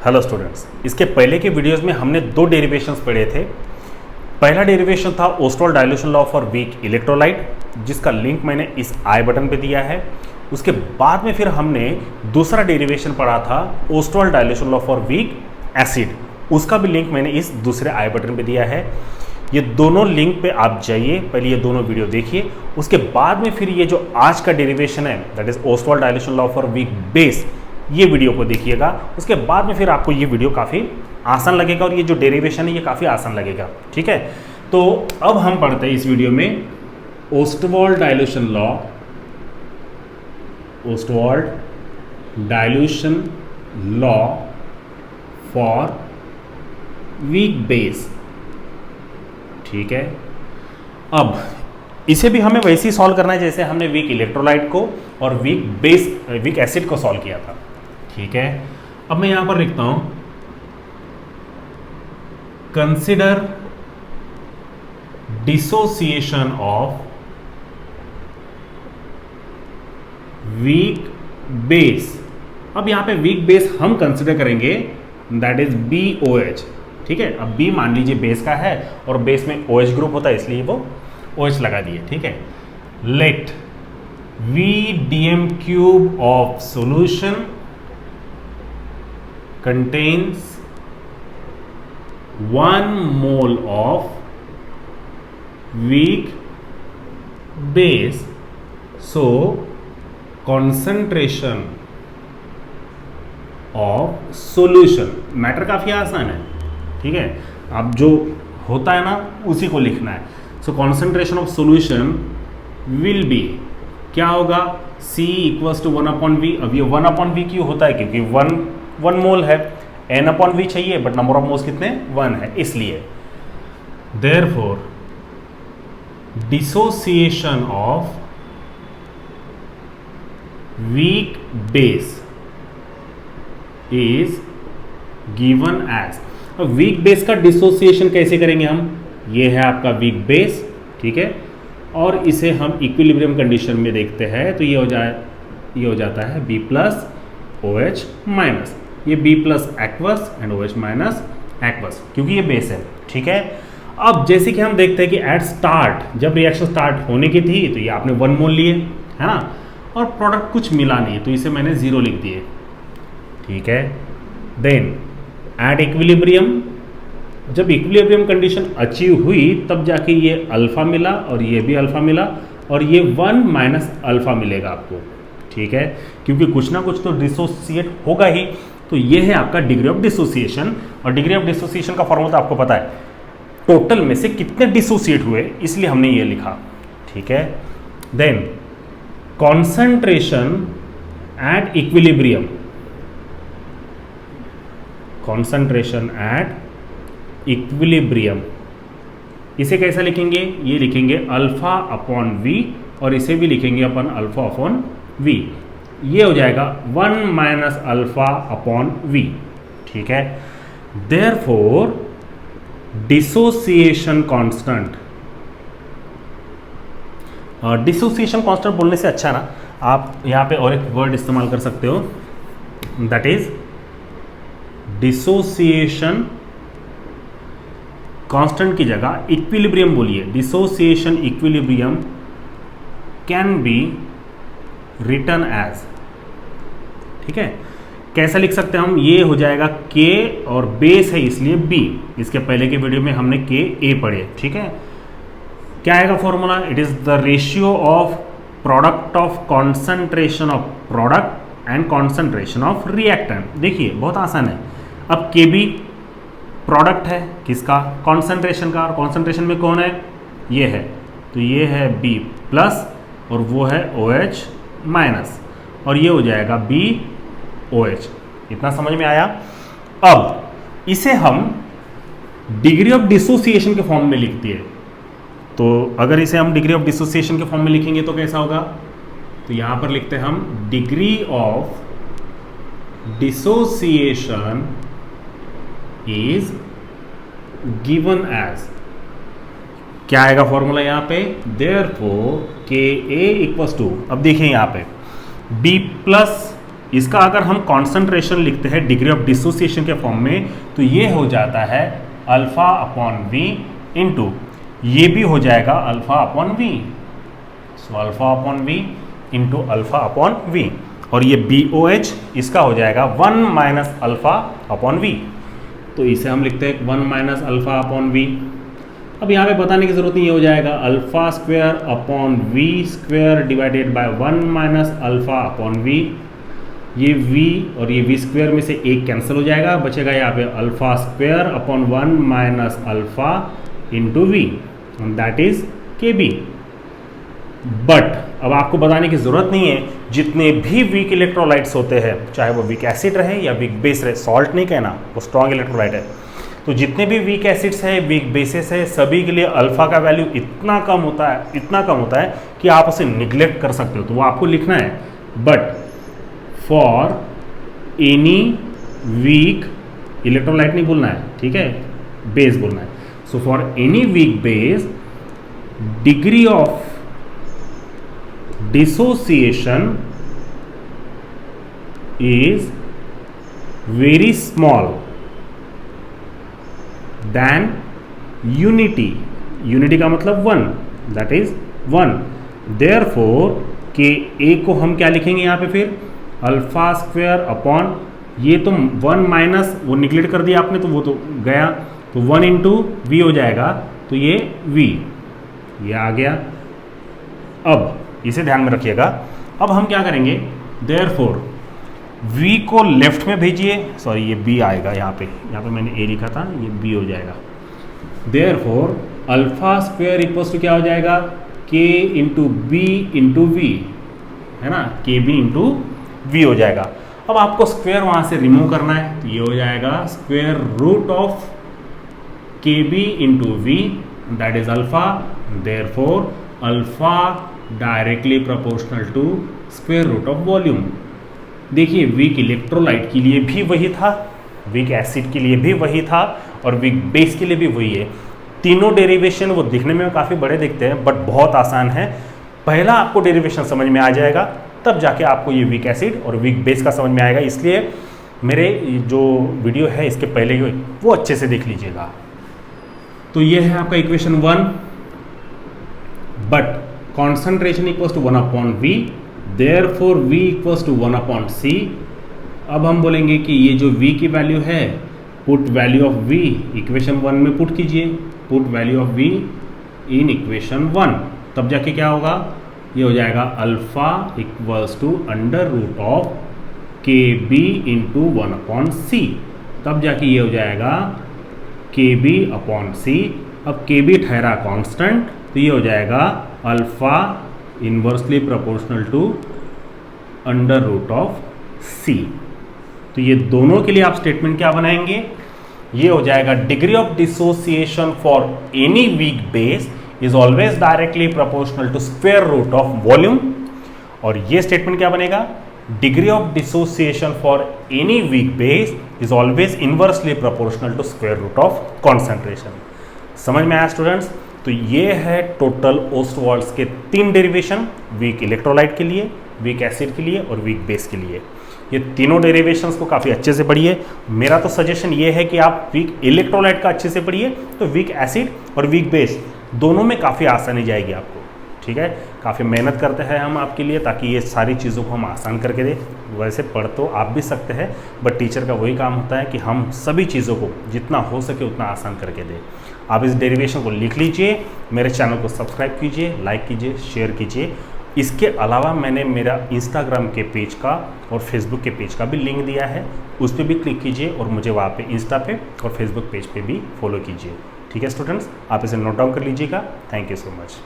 Hello students, इसके पहले के वीडियोस में हमने दो डेरिवेशंस पढ़े थे। पहला डेरिवेशन था Ostwald dilution law for weak electrolyte, जिसका लिंक मैंने इस आई बटन पे दिया है। उसके बाद में फिर हमने दूसरा डेरिवेशन पढ़ा था Ostwald dilution law for weak acid, उसका भी लिंक मैंने इस दूसरे आई बटन पे दिया है। ये दोनों लिंक पे आप जाइए, पहले ये दोनों वीडियो देखिए, उसके बाद में फिर ये जो आज का डेरिवेशन है that is Ostwald dilution law for weak base, ये वीडियो को देखिएगा। उसके बाद में फिर आपको ये वीडियो काफ़ी आसान लगेगा और ये जो डेरिवेशन है ये काफ़ी आसान लगेगा। ठीक है, तो अब हम पढ़ते हैं इस वीडियो में Ostwald dilution law, Ostwald dilution law for weak base. ठीक है, अब इसे भी हमें वैसे ही सॉल्व करना है जैसे हमने वीक इलेक्ट्रोलाइट को और वीक एसिड को सॉल्व किया था। ठीक है, अब मैं यहां पर लिखता हूं consider dissociation of weak base. अब यहां पे वीक बेस हम कंसिडर करेंगे दैट इज BOH। ठीक है, अब B मान लीजिए बेस का है और बेस में OH ग्रुप होता है इसलिए वो OH लगा दिए। ठीक है, let VDM³ of solution contains 1 mole of weak base, so concentration of solution। Matter काफी आसान है। ठीक है, अब जो होता है ना उसी को लिखना है। सो concentration of solution will be, क्या होगा, C = 1/V। अब ये 1/V क्यों होता है, क्योंकि 1 मोल है, N/V चाहिए बट नंबर ऑफ मोल्स कितने 1 है, इसलिए therefore dissociation of weak base is given as. अब वीक बेस का डिसोसिएशन कैसे करेंगे हम, ये है आपका वीक बेस। ठीक है, और इसे हम इक्विलिब्रियम कंडीशन में देखते हैं तो ये हो जाता है B+OH-, ये B+ aqueous and OH- aqueous, क्योंकि ये बेस है। ठीक है, अब जैसे कि हम देखते हैं कि एट स्टार्ट जब रिएक्शन स्टार्ट होने की थी तो ये आपने 1 मोल लिए, है ना, और प्रोडक्ट कुछ मिला नहीं तो इसे मैंने 0 लिख दिए। ठीक है, देन एट इक्विलिब्रियम, जब इक्विलिब्रियम कंडीशन अचीव हुई तब जाके ये अल्फा मिला और ये भी अल्फा मिला और ये 1 - अल्फा मिलेगा आपको। ठीक है, क्योंकि कुछ ना कुछ तो डिसोसिएट होगा ही, तो ये है आपका डिग्री ऑफ डिसोसिएशन। और डिग्री ऑफ डिसोसिएशन का फॉर्मूला तो आपको पता है, टोटल में से कितने डिसोसिएट हुए, इसलिए हमने ये लिखा। ठीक है, then concentration at equilibrium, concentration at equilibrium, इसे कैसा लिखेंगे, ये लिखेंगे α/V और इसे भी लिखेंगे अपन α/V। ये हो जाएगा 1 - α/V। ठीक है, therefore dissociation constant, dissociation constant बोलने से अच्छा ना आप यहां पे और एक वर्ड इस्तेमाल कर सकते हो दैट इज डिसोसिएशन कांस्टेंट की जगह इक्विलिब्रियम बोलिए। Dissociation equilibrium can be written as. ठीक है, कैसा लिख सकते हैं हम, ये हो जाएगा K और बेस है इसलिए B। इसके पहले के वीडियो में हमने KA पढ़े। ठीक है, क्या आएगा formula, it is the ratio of product of concentration of product and concentration of reactant. देखिए बहुत आसान है। अब KB प्रोडक्ट है किसका, कॉन्सेंट्रेशन का, और कॉन्सेंट्रेशन में कौन है, ये है, तो ये है B+ और वो है OH-, और ये हो जाएगा BOH। इतना समझ में आया। अब इसे हम डिग्री ऑफ डिसोसिएशन के फॉर्म में लिखते हैं, तो अगर इसे हम डिग्री ऑफ डिसोसिएशन के फॉर्म में लिखेंगे तो कैसा होगा, तो यहां पर लिखते हैं हम degree of dissociation is given as, क्या आएगा फॉर्मूला यहां पे, देयरफॉर KA = अब देखिए यहां पे B+ इसका अगर हम कॉन्सेंट्रेशन लिखते हैं डिग्री ऑफ डिसोसिएशन के फॉर्म में, तो ये हो जाता है अल्फा अपॉन वी इंटू, ये भी हो जाएगा alpha upon V, so alpha upon V into alpha upon V, और ये BOH इसका हो जाएगा 1 माइनस अल्फा अपॉन वी। तो इसे हम लिखते हैं 1 माइनस अल्फा अपॉन वी। अब यहाँ पे बताने की जरूरत नहीं, हो जाएगा alpha square upon V square divided by 1 minus alpha upon V. ये v और ये v स्क्वायर में से एक कैंसिल हो जाएगा, बचेगा यहाँ पे alpha square upon 1 minus alpha into V, that is KB। But अब आपको बताने की जरूरत नहीं है, जितने भी वीक इलेक्ट्रोलाइट्स होते हैं, चाहे वो वीक एसिड रहे या वीक बेस रहे, सॉल्ट नहीं कहना, वो स्ट्रॉन्ग इलेक्ट्रोलाइट है, तो जितने भी वीक एसिड्स है, वीक बेसिस है, सभी के लिए अल्फा का वैल्यू इतना कम होता है कि आप उसे निग्लेक्ट कर सकते हो, तो वो आपको लिखना है। But for any weak electrolyte नहीं बोलना है, ठीक है, बेस बोलना है। So for any weak base degree of dissociation is very small than unity, unity का मतलब 1, that is 1, therefore के A को हम क्या लिखेंगे यहाँ पे फिर अल्फा स्क्वायर अपॉन, ये तो 1 माइनस वो निगलेक्ट कर दिया आपने, तो वो तो गया, तो 1 इंटू वी हो जाएगा, तो ये V ये आ गया। अब इसे ध्यान में रखिएगा। अब हम क्या करेंगे, देयरफॉर V को लेफ्ट में भेजिए, सॉरी ये B आएगा यहाँ पे मैंने A लिखा था, ये B हो जाएगा। Therefore alpha square equals to क्या हो जाएगा, K into B into V, है ना, KB इंटू V हो जाएगा। अब आपको स्क्वायर वहाँ से रिमूव करना है, तो ये हो जाएगा square root of KB into V, that is alpha. Therefore alpha directly proportional to square root of volume. देखिए वीक इलेक्ट्रोलाइट के लिए भी वही था, वीक एसिड के लिए भी वही था, और वीक बेस के लिए भी वही है। तीनों डेरिवेशन वो दिखने में काफ़ी बड़े दिखते हैं, बट बहुत आसान है। पहला आपको डेरिवेशन समझ में आ जाएगा, तब जाके आपको ये वीक एसिड और वीक बेस का समझ में आएगा। इसलिए मेरे जो वीडियो है इसके पहले वो अच्छे से देख लीजिएगा। तो ये है आपका equation 1, but concentration equals to 1 upon V, therefore V equals to 1 upon C। अब हम बोलेंगे कि ये जो V की वैल्यू है, put value of V equation 1 में पुट कीजिए, put value of V in equation 1, तब जाके क्या होगा, ये हो जाएगा alpha equals to under root of KB into 1 upon C, तब जाके ये हो जाएगा KB अपॉन C। अब KB ठहरा कांस्टेंट, तो ये हो जाएगा alpha inversely proportional to under root of C। तो ये दोनों के लिए आप स्टेटमेंट क्या बनाएंगे, ये हो जाएगा degree of dissociation for any weak base is always directly proportional to square root of volume, और ये स्टेटमेंट क्या बनेगा, degree of dissociation for any weak base is always inversely proportional to square root of concentration. समझ में आया students? तो ये है टोटल ओस्टवाल्ड्स के 3 डेरिवेशन, वीक इलेक्ट्रोलाइट के लिए, वीक एसिड के लिए और वीक बेस के लिए। ये तीनों डेरिवेशंस को काफ़ी अच्छे से पढ़िए। मेरा तो सजेशन ये है कि आप वीक इलेक्ट्रोलाइट का अच्छे से पढ़िए, तो वीक एसिड और वीक बेस दोनों में काफ़ी आसानी जाएगी आपको, ठीक है। काफ़ी मेहनत करते हैं हम आपके लिए, ताकि ये सारी चीज़ों को हम आसान करके दें। वैसे पढ़ तो आप भी सकते हैं, बट टीचर का वही काम होता है कि हम सभी चीज़ों को जितना हो सके उतना आसान करके दें। आप इस डेरिवेशन को लिख लीजिए, मेरे चैनल को सब्सक्राइब कीजिए, लाइक कीजिए, शेयर कीजिए। इसके अलावा मैंने मेरा इंस्टाग्राम के पेज का और फेसबुक के पेज का भी लिंक दिया है, उस पर भी क्लिक कीजिए और मुझे वहाँ पे इंस्टा पे और फेसबुक पेज पे भी फॉलो कीजिए। ठीक है स्टूडेंट्स, आप इसे नोट डाउन कर लीजिएगा। Thank you so much.